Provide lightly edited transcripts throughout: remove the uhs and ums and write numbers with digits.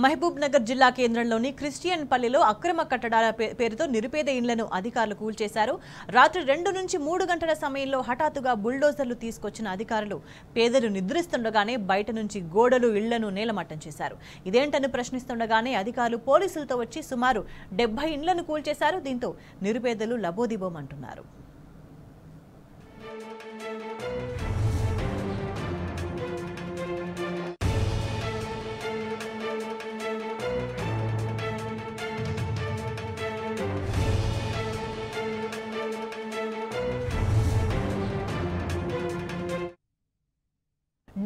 మహబూబ్ నగర్ జిల్లా కేంద్రంలోని క్రిస్టియన్ పల్లిలో అక్రమ కట్టడాల పేరుతో నిరుపేద ఇండ్లను అధికారులు కూల్చేశారు. రాత్రి 2 నుంచి 3 గంటల సమయంలో హఠాత్తుగా బుల్డోజర్లు తీసుకొచ్చిన అధికారులు పేదలు నిద్రిస్తుండగానే బయట నుంచి గోడలు ఇళ్లను నేలమట్టం చేశారు. ఇదేంటని ప్రశ్నిస్తుండగానే అధికారులు పోలీసులతో వచ్చి సుమారు 70 ఇండ్లను కూల్చేశారు. దీంతో నిరుపేదలు లబోదిబోమంటున్నారు.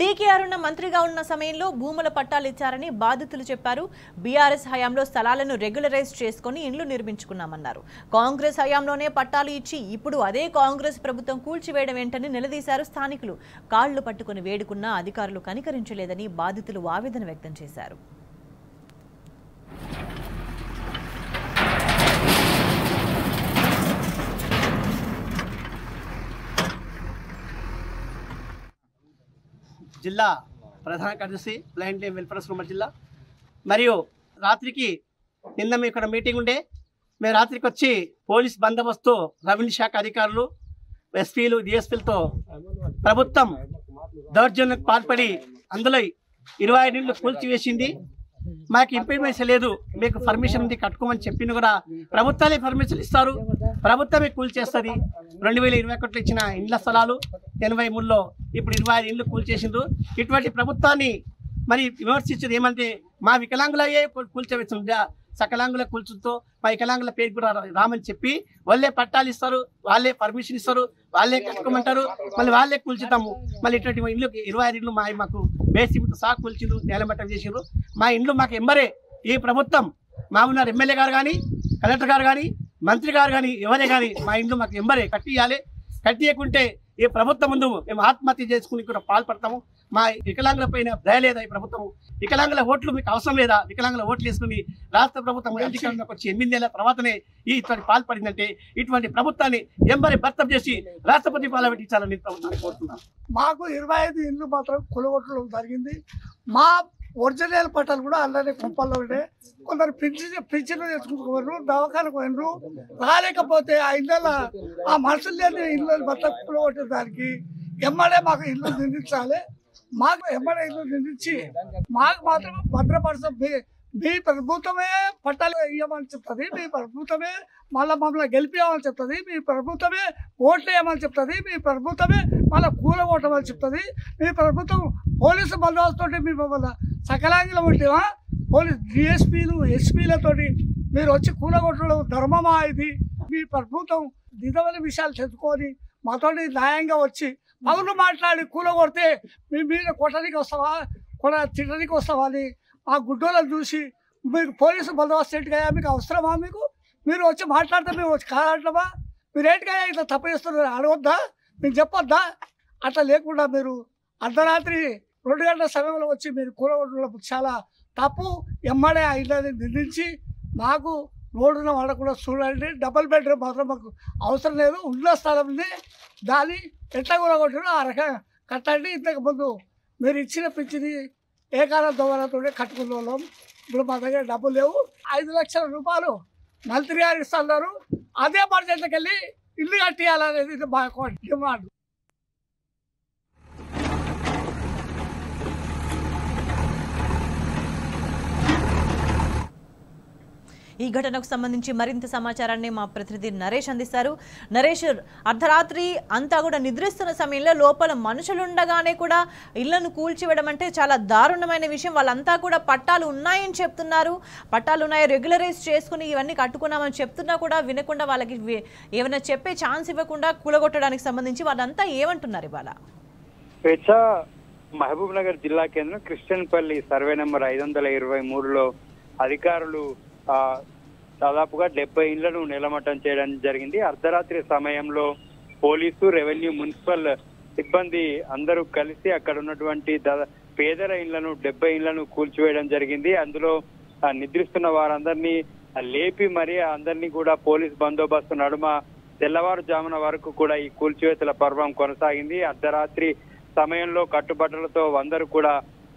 డీకే అరుణ మంత్రిగా ఉన్న సమయంలో భూముల పట్టాలు ఇచ్చారని బాధితులు చెప్పారు. బీఆర్ఎస్ హయాంలో స్థలాలను రెగ్యులరైజ్ చేసుకుని ఇండ్లు నిర్మించుకున్నామన్నారు. కాంగ్రెస్ హయాంలోనే పట్టాలు ఇచ్చి ఇప్పుడు అదే కాంగ్రెస్ ప్రభుత్వం కూల్చివేయడం ఏంటని నిలదీశారు స్థానికులు. కాళ్లు పట్టుకుని వేడుకున్నా అధికారులు కనికరించలేదని బాధితులు ఆవేదన వ్యక్తం చేశారు. జిల్లా ప్రధాన కార్యదర్శి బ్లైండ్ వెల్ఫేర్ అసోసియేషన్ జిల్లా. మరియు రాత్రికి నిన్న మీ ఇక్కడ మీటింగ్ ఉండే, మేము రాత్రికి వచ్చి పోలీస్ బందోబస్తు, రెవెన్యూ శాఖ అధికారులు, ఎస్పీలు, డిఎస్పీలతో ప్రభుత్వం దౌర్జన్యానికి పాల్పడి అందులో 25 ఇళ్ళు కూల్చివేసింది. మాకు ఇంప్లిమెంటేషన్ లేదు, మీకు పర్మిషన్ ఉంది కట్టుకోమని చెప్పిన కూడా ప్రభుత్వాలే పర్మిషన్ ఇస్తారు, ప్రభుత్వమే కూల్చేస్తుంది. 2021 ఇచ్చిన ఇండ్ల స్థలాలు 83లో ఇప్పుడు 25 ఇండ్లు కూల్చేసిండ్రు. ఇటువంటి ప్రభుత్వాన్ని మరి విమర్శించేది ఏమంటే మా వికలాంగులయ్యే కూల్చవచ్చు, సకలాంగుల కూల్చుతో మా వికలాంగుల పేరు కూడా రామని చెప్పి వాళ్ళే పట్టాలు ఇస్తారు, వాళ్ళే పర్మిషన్ ఇస్తారు, వాళ్ళే కట్టుకోమంటారు, మళ్ళీ వాళ్ళే కూల్చుతాము. మళ్ళీ ఇటువంటి ఇల్లు 25 ఇండ్లు మాకు బేసిక్తో సహా కూల్చిండ్రు, నేలమట్టం చేసిండ్రు. మా ఇండ్లు మాకు ఎంబరే ఈ ప్రభుత్వం, మా ఉన్న ఎమ్మెల్యే గారు కానీ, కలెక్టర్ గారు కానీ, మంత్రి గారు కానీ, ఎవరే కానీ మా ఇండ్లు మాకు ఎంబరే కట్టియాలి. కట్టియకుంటే ఈ ప్రభుత్వం ముందు మేము ఆత్మహత్య చేసుకుని కూడా పాల్పడతాము. మా వికలాంగుల పైన దయ లేదా ఈ ప్రభుత్వం? వికలాంగుల ఓట్లు మీకు అవసరం లేదా? వికలాంగుల ఓట్లు వేసుకుని రాష్ట్ర ప్రభుత్వం అధికారంలోకి వచ్చి 8 నెలల తర్వాతనే ఇటువంటి పాల్పడిందంటే ఇటువంటి ప్రభుత్వాన్ని ఎంబరి భర్తం చేసి రాష్ట్రపతి పాలన పెట్టించాలని ప్రభుత్వాన్ని కోరుతున్నాను. మాకు 25 ఇండ్లు మాత్రం కులగొట్టడం జరిగింది. మా ఒరిజినల్ పట్టాలు కూడా అలానే కుప్పల్లో ఉండే. కొందరు పింఛన్లు తెచ్చుకుంటున్నారు, దవాఖానకు పోయినరు, రాలేకపోతే ఆ ఇళ్ళ ఆ మనుషులు లేని ఇళ్ళు మొత్తం కులగొట్టే దానికి ఎమ్మడే మాకు ఇల్లు నిర్మించాలి. మాకు ఎమ్మడే ఇల్లు నిర్మించి మాకు మాత్రం భద్రపరచం. మీ ప్రభుత్వమే పట్టాలు ఇవ్వమని చెప్తుంది, మీ ప్రభుత్వమే మమ్మల్ని గెలిపివ్వమని చెప్తుంది, మీ ప్రభుత్వమే ఓట్లు వేయమని చెప్తుంది, మీ ప్రభుత్వమే మళ్ళీ కూలగొట్టమని చెప్తుంది. మీ ప్రభుత్వం పోలీసు బందోబస్తుతో మీ మమ్మల్ని సకలాంగిలో ఉంటేవా? పోలీసు డిఎస్పీలు, ఎస్పీలతోటి మీరు వచ్చి కూలగొట్టడం ధర్మమా? ఇది మీ ప్రభుత్వం నిజమైన విషయాలు తెలుసుకొని మాతోటి న్యాయంగా వచ్చి పగులు మాట్లాడి కూలగొడితే మీ మీద కొట్టడానికి వస్తావా, తిట్టడానికి వస్తావా అని ఆ గుడ్డోళ్ళని చూసి మీకు పోలీసు బందోబస్తు ఏంటిగా? మీకు అవసరమా? మీరు వచ్చి మాట్లాడితే మేము వచ్చి కాదంటామా? మీరు ఏంటిగా ఇట్లా తప్పు చేస్తున్నారు అడగొద్దా? మీరు చెప్పొద్దా? అట్లా లేకుండా మీరు అర్ధరాత్రి 2 గంటల సమయంలో వచ్చి మీరు కూలగొట్టడం చాలా తప్పు. ఎమ్మడే ఆ ఇళ్ళని నిర్మించి మాకు రోడ్డున వాడకుండా చూడండి. డబుల్ బెడ్రూమ్ మాత్రం మాకు అవసరం లేదు. ఉన్న స్థలంని దాన్ని ఎట్లా కూలగొట్టారో ఆ రకంగా కట్టండి. ఇంతకుముందు మీరు ఇచ్చిన పిచ్చిని ఏకాల దొంగలతో కట్టుకున్న వాళ్ళం. ఇప్పుడు మా దగ్గర డబ్బులు లేవు. 5 లక్షల రూపాయలు మంత్రి గారు ఇస్తున్నారు. అదే బడ్జెట్కి వెళ్ళి ఇల్లు కట్టియాలనేది మా డిమాండ్. ఈ ఘటనకు సంబంధించి మరింత సమాచారాన్ని మా ప్రతినిధి నరేష్ అందిస్తారు. నరేష్, అర్ధరాత్రి అంతా కూడా నిద్రిస్తున్న సమయంలో లోపల మనుషులుండగానే కూడా ఇళ్లను కూల్చివేయడం అంటే చాలా దారుణమైన విషయం. వాళ్ళంతా కూడా పట్టాలు ఉన్నాయని చెప్తున్నారు, పట్టాలు ఉన్నాయి, రెగ్యులరైజ్ చేసుకుని ఇవన్నీ కట్టుకున్నామని చెప్తున్నా కూడా వినకుండా, వాళ్ళకి ఏమైనా చెప్పే ఛాన్స్ ఇవ్వకుండా కూలగొట్టడానికి సంబంధించి వాళ్ళంతా ఏమంటున్నారు ఇవాళ? మహబూబ్ నగర్ జిల్లా కేంద్రం క్రిస్టియన్ పల్లి సర్వే నెంబర్ 523లో అధికారులు దాదాపుగా 70 ఇండ్లను నేలమట్టం చేయడం జరిగింది. అర్ధరాత్రి సమయంలో పోలీసు, రెవెన్యూ, మున్సిపల్ సిబ్బంది అందరూ కలిసి అక్కడ ఉన్నటువంటి పేదల ఇండ్లను 70 ఇండ్లను కూల్చివేయడం జరిగింది. అందులో నిద్రిస్తున్న వారందరినీ లేపి మరి అందరినీ కూడా పోలీస్ బందోబస్తు నడుమ తెల్లవారుజామున వరకు కూడా ఈ కూల్చివేతల పర్వం కొనసాగింది. అర్ధరాత్రి సమయంలో కట్టుబట్టలతో అందరూ కూడా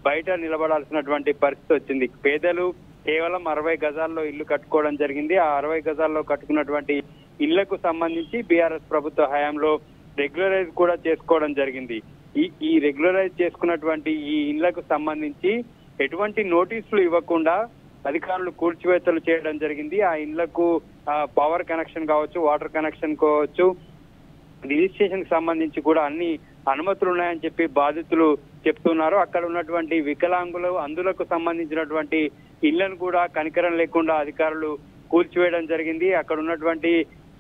బయట నిలబడాల్సినటువంటి పరిస్థితి వచ్చింది. పేదలు కేవలం 60 గజాల్లో ఇల్లు కట్టుకోవడం జరిగింది. ఆ 60 గజాల్లో కట్టుకున్నటువంటి ఇళ్లకు సంబంధించి బీఆర్ఎస్ ప్రభుత్వ హయాంలో రెగ్యులరైజ్ కూడా చేసుకోవడం జరిగింది. ఈ రెగ్యులరైజ్ చేసుకున్నటువంటి ఈ ఇళ్లకు సంబంధించి ఎటువంటి నోటీసులు ఇవ్వకుండా అధికారులు కూల్చివేతలు చేయడం జరిగింది. ఆ ఇళ్లకు పవర్ కనెక్షన్ కావచ్చు, వాటర్ కనెక్షన్ కావచ్చు, రిజిస్ట్రేషన్ కి సంబంధించి కూడా అన్ని అనుమతులు ఉన్నాయని చెప్పి బాధితులు చెప్తున్నారు. అక్కడ ఉన్నటువంటి వికలాంగులు అందులకు సంబంధించినటువంటి ఇళ్లను కూడా కనికరం లేకుండా అధికారులు కూల్చివేయడం జరిగింది. అక్కడ ఉన్నటువంటి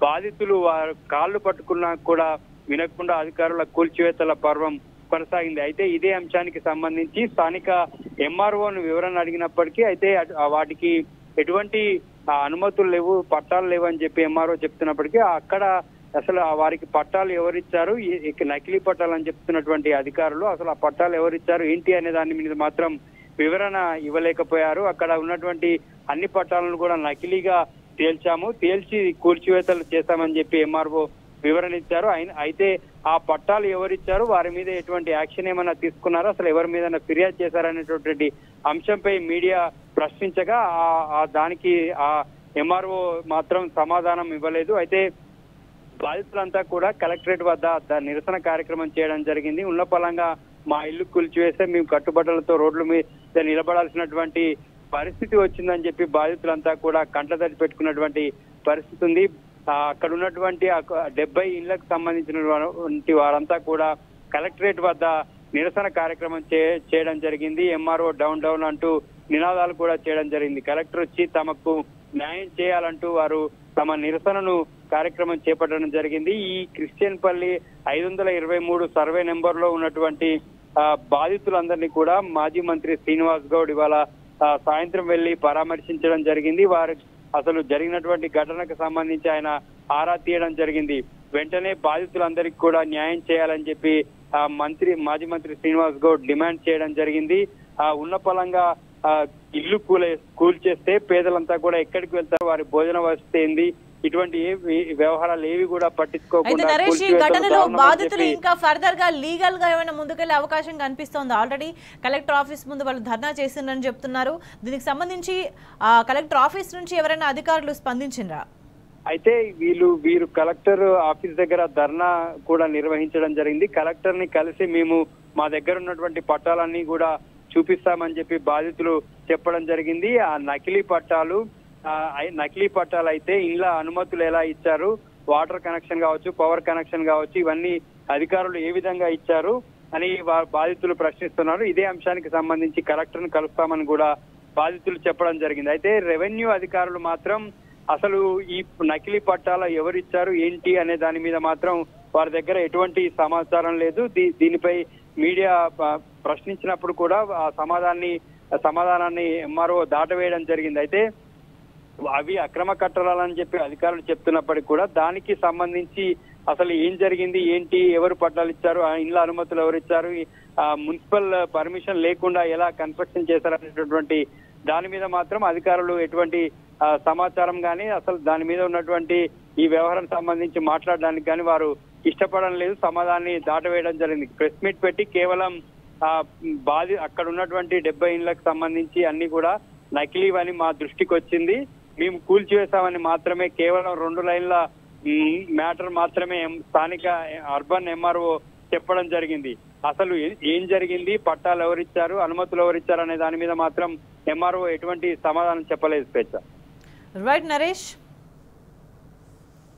బాధితులు వారు కాళ్ళు పట్టుకున్నా కూడా వినకుండా అధికారుల కూల్చివేతల పర్వం కొనసాగింది. అయితే ఇదే అంశానికి సంబంధించి స్థానిక ఎంఆర్ఓను వివరణ అడిగినప్పటికీ అయితే వాటికి ఎటువంటి అనుమతులు లేవు, పట్టాలు లేవు అని చెప్పి ఎంఆర్ఓ చెప్తున్నప్పటికీ అక్కడ అసలు వారికి పట్టాలు ఎవరిచ్చారు, నకిలీ పట్టాలు అని చెప్తున్నటువంటి అధికారులు అసలు ఆ పట్టాలు ఎవరిచ్చారు ఏంటి అనే దాని మీద మాత్రం వివరణ ఇవ్వలేకపోయారు. అక్కడ ఉన్నటువంటి అన్ని పట్టాలను కూడా నకిలీగా తేల్చి కూల్చివేతలు చేస్తామని చెప్పి ఎంఆర్ఓ వివరణ ఇచ్చారు. అయితే ఆ పట్టాలు ఎవరిచ్చారు, వారి మీద ఎటువంటి యాక్షన్ ఏమైనా తీసుకున్నారో, అసలు ఎవరి మీద ఫిర్యాదు చేశారనేటువంటి అంశంపై మీడియా ప్రశ్నించగా దానికి ఆ ఎంఆర్ఓ మాత్రం సమాధానం ఇవ్వలేదు. అయితే బాధితులంతా కూడా కలెక్టరేట్ వద్ద నిరసన కార్యక్రమం చేయడం జరిగింది. ఉన్న పలంగా మా ఇల్లు కూల్చివేస్తే మేము కట్టుబట్టలతో రోడ్ల మీద నిలబడాల్సినటువంటి పరిస్థితి వచ్చిందని చెప్పి బాధితులంతా కూడా కంటతడి పెట్టుకున్నటువంటి పరిస్థితి ఉంది. అక్కడ ఉన్నటువంటి 70 ఇళ్లకు సంబంధించినటువంటి వారంతా కూడా కలెక్టరేట్ వద్ద నిరసన కార్యక్రమం చేయడం జరిగింది. ఎంఆర్ఓ డౌన్ డౌన్ అంటూ నినాదాలు కూడా చేయడం జరిగింది. కలెక్టర్ వచ్చి తమకు న్యాయం చేయాలంటూ వారు తమ నిరసనను కార్యక్రమం చేపట్టడం జరిగింది. ఈ క్రిస్టియన్పల్లి 523 సర్వే నెంబర్ లో ఉన్నటువంటి బాధితులందరినీ కూడా మాజీ మంత్రి శ్రీనివాస్ గౌడ్ ఇవాళ సాయంత్రం వెళ్లి పరామర్శించడం జరిగింది. వారు అసలు జరిగినటువంటి ఘటనకు సంబంధించి ఆయన ఆరా తీయడం జరిగింది. వెంటనే బాధితులందరికీ కూడా న్యాయం చేయాలని చెప్పి మాజీ మంత్రి శ్రీనివాస్ గౌడ్ డిమాండ్ చేయడం జరిగింది. ఉన్న పలంగా ఇల్లు కూల్చేస్తే పేదలంతా కూడా ఎక్కడికి వెళ్తారు, వారి భోజన వసతి ఏంది, ఇటువంటి వ్యవహారాలు ఏవి కూడా పట్టించుకోకుండా నరేష్, ఈ ఘటనలో బాధితులు ఇంకా ఫర్దర్ గా లీగల్ గా ఏమైనా ముందుకెళ్లే అవకాశం కనిపిస్తోంది? ఆల్రెడీ కలెక్టర్ ఆఫీస్ ముందు వాళ్ళు ధర్నా చేసిందని చెప్తున్నారు. దీనికి సంబంధించి కలెక్టర్ ఆఫీస్ నుంచి ఎవరైనా అధికారులు స్పందించిండ్రా? అయితే వీరు కలెక్టర్ ఆఫీస్ దగ్గర ధర్నా కూడా నిర్వహించడం జరిగింది. కలెక్టర్ ని కలిసి మేము మా దగ్గర ఉన్నటువంటి పట్టాలన్నీ కూడా చూపిస్తామని చెప్పి బాధితులు చెప్పడం జరిగింది. ఆ నకిలీ పట్టాలు అయితే ఇండ్ల అనుమతులు ఎలా ఇచ్చారు, వాటర్ కనెక్షన్ కావచ్చు, పవర్ కనెక్షన్ కావచ్చు, ఇవన్నీ అధికారులు ఏ విధంగా ఇచ్చారు అని బాధితులు ప్రశ్నిస్తున్నారు. ఇదే అంశానికి సంబంధించి కలెక్టర్ ను కలుస్తామని కూడా బాధితులు చెప్పడం జరిగింది. అయితే రెవెన్యూ అధికారులు మాత్రం అసలు ఈ నకిలీ పట్టాల ఎవరిచ్చారు ఏంటి అనే దాని మీద మాత్రం వారి దగ్గర ఎటువంటి సమాచారం లేదు. దీనిపై మీడియా ప్రశ్నించినప్పుడు కూడా ఆ సమాధానాన్ని ఎంఆర్ఓ దాటవేయడం జరిగింది. అయితే అవి అక్రమ కట్టడాలని చెప్పి అధికారులు చెప్తున్నప్పటికీ కూడా దానికి సంబంధించి అసలు ఏం జరిగింది ఏంటి, ఎవరు పట్టాలు ఇచ్చారు, ఆ ఇండ్ల అనుమతులు ఎవరు ఇచ్చారు, మున్సిపల్ పర్మిషన్ లేకుండా ఎలా కన్స్ట్రక్షన్ చేశారనేటటువంటి దాని మీద మాత్రం అధికారులు ఎటువంటి సమాచారం కానీ అసలు దాని మీద ఉన్నటువంటి ఈ వ్యవహారం సంబంధించి మాట్లాడడానికి కానీ వారు ఇష్టపడడం లేదు. సమాధానాన్ని దాటవేయడం జరిగింది. ప్రెస్ మీట్ పెట్టి కేవలం అక్కడ ఉన్నటువంటి 70 ఇళ్లకు సంబంధించి అన్ని కూడా నకిలీవని మా దృష్టికి వచ్చింది, మేము కూల్చివేశామని మాత్రమే కేవలం 2 లైన్ల మ్యాటర్ మాత్రమే స్థానిక అర్బన్ ఎంఆర్ఓ చెప్పడం జరిగింది. అసలు ఏం జరిగింది, పట్టాలు ఎవరిచ్చారు, అనుమతులు ఎవరిచ్చారు అనే దాని మీద మాత్రం ఎంఆర్ఓ ఎటువంటి సమాధానం చెప్పలేదు. స్వేచ్ఛ. రైట్ నరేష్.